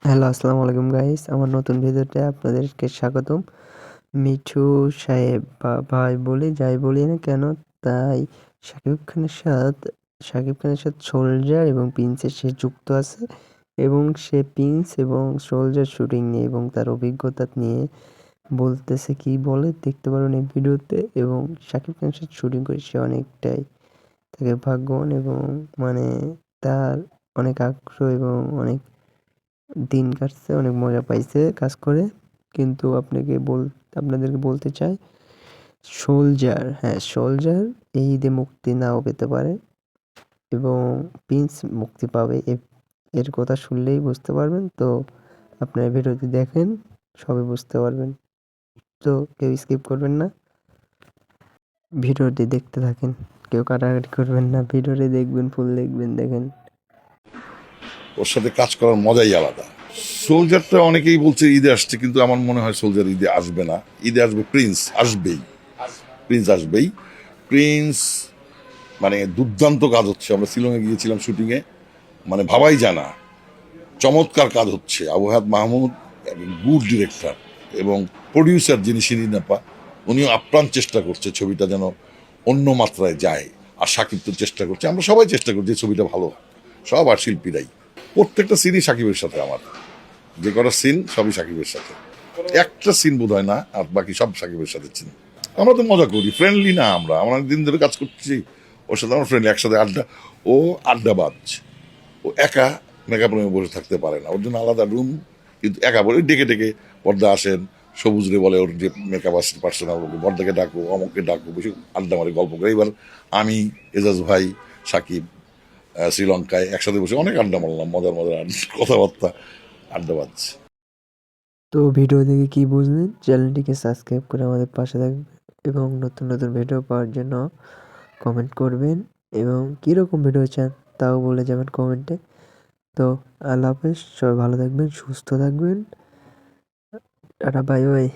Hello, আসসালামু আলাইকুম guys. আমার নতুন ভিডিওতে আপনাদেরকে স্বাগতম। মিঠু সাহেব বা ভাই বলি, যাই বলি না কেন, তাই শাকিব খানের সাথে সোলজার এবং প্রিন্সের সে যুক্ত আছে এবং সে প্রিন্স এবং সোলজার শুটিং নিয়ে এবং তার অভিজ্ঞতা নিয়ে বলতেছে, কি বলে দেখতে পারবেন এই ভিডিওতে। এবং শাকিব খানের সাথে শুটিং করে সে অনেকটাই তাকে ভাগ্যবান এবং মানে তার অনেক আগ্রহ এবং অনেক দিন কাটছে, অনেক মজা পাইছে কাজ করে। কিন্তু আপনাদেরকে বলতে চাই, সোলজার এই ঈদে মুক্তি নাও পেতে পারে এবং প্রিন্স মুক্তি পাবে। এর কথা শুনলেই বুঝতে পারবেন। তো আপনারা ভিডিওটি দেখেন, সবই বুঝতে পারবেন। তো কেউ স্কিপ করবেন না, ভিডিওটি দেখতে থাকেন, কেউ কাটাকাটি করবেন না, ভিডিওটি দেখবেন, ফুল দেখবেন, দেখেন। ওর সাথে কাজ করার মজাই আলাদা। সোলজারটা অনেকেই বলছে ঈদে আসছে, কিন্তু আমার মনে হয় সোলজার ঈদে আসবে না। ঈদে আসবে প্রিন্স, আসবেই। প্রিন্স মানে দুর্দান্ত কাজ হচ্ছে। আমরা শিলংয়ে গিয়েছিলাম শুটিংয়ে, মানে ভাবাই যায় না, চমৎকার কাজ হচ্ছে। আবু হায়াত মাহমুদ গুড ডিরেক্টর এবং প্রডিউসার যিনি শিরিন আপা, উনিও আপ্রাণ চেষ্টা করছে ছবিটা যেন অন্য মাত্রায় যায়। আর সাকিব তো চেষ্টা করছে, আমরা সবাই চেষ্টা করছি ছবিটা ভালো হয়, সব আর শিল্পীরাই। প্রত্যেকটা সিনই সাকিবের সাথে আমার, যে কটা সিন সবই সাকিবের সাথে। একটা সিন বোধ হয় না, আর বাকি সব সাকিবের সাথে সিন। আমরা তো মজা করি, ফ্রেন্ডলি না আমরা দিন ধরে কাজ করছি ওর সাথে, আমরা ফ্রেন্ডলি, একসাথে আড্ডা। ও আড্ডাবাজ, ও একা মেকআপ রুমে বসে থাকতে পারে না, ওর জন্য আলাদা রুম। কিন্তু একা বলে ডেকে ডেকে পর্দা আসেন, সবুজ রে বলে ওর যে মেকআপ পার্সোনাল, পর্দাকে ডাকো, অমুককে ডাকো, বেশি আড্ডা মারে, গল্প করে। এবার আমি, এজাজ ভাই, সাকিব শ্রীলঙ্কায় একসাথে বসে অনেক আড্ডা মারলাম, মজার মজার কথাবার্তা, আড্ডাবাজ। তো ভিডিও দেখে কি বুঝলেন? চ্যানেলটিকে সাবস্ক্রাইব করে আমাদের পাশে থাকবেন এবং নতুন নতুন ভিডিও পাওয়ার জন্য কমেন্ট করবেন এবং কীরকম ভিডিও চান তাও বলে যাবেন কমেন্টে। তো আল্লাহ হাফেজ, সবাই ভালো থাকবেন, সুস্থ থাকবেন, টাটা, বাই বাই।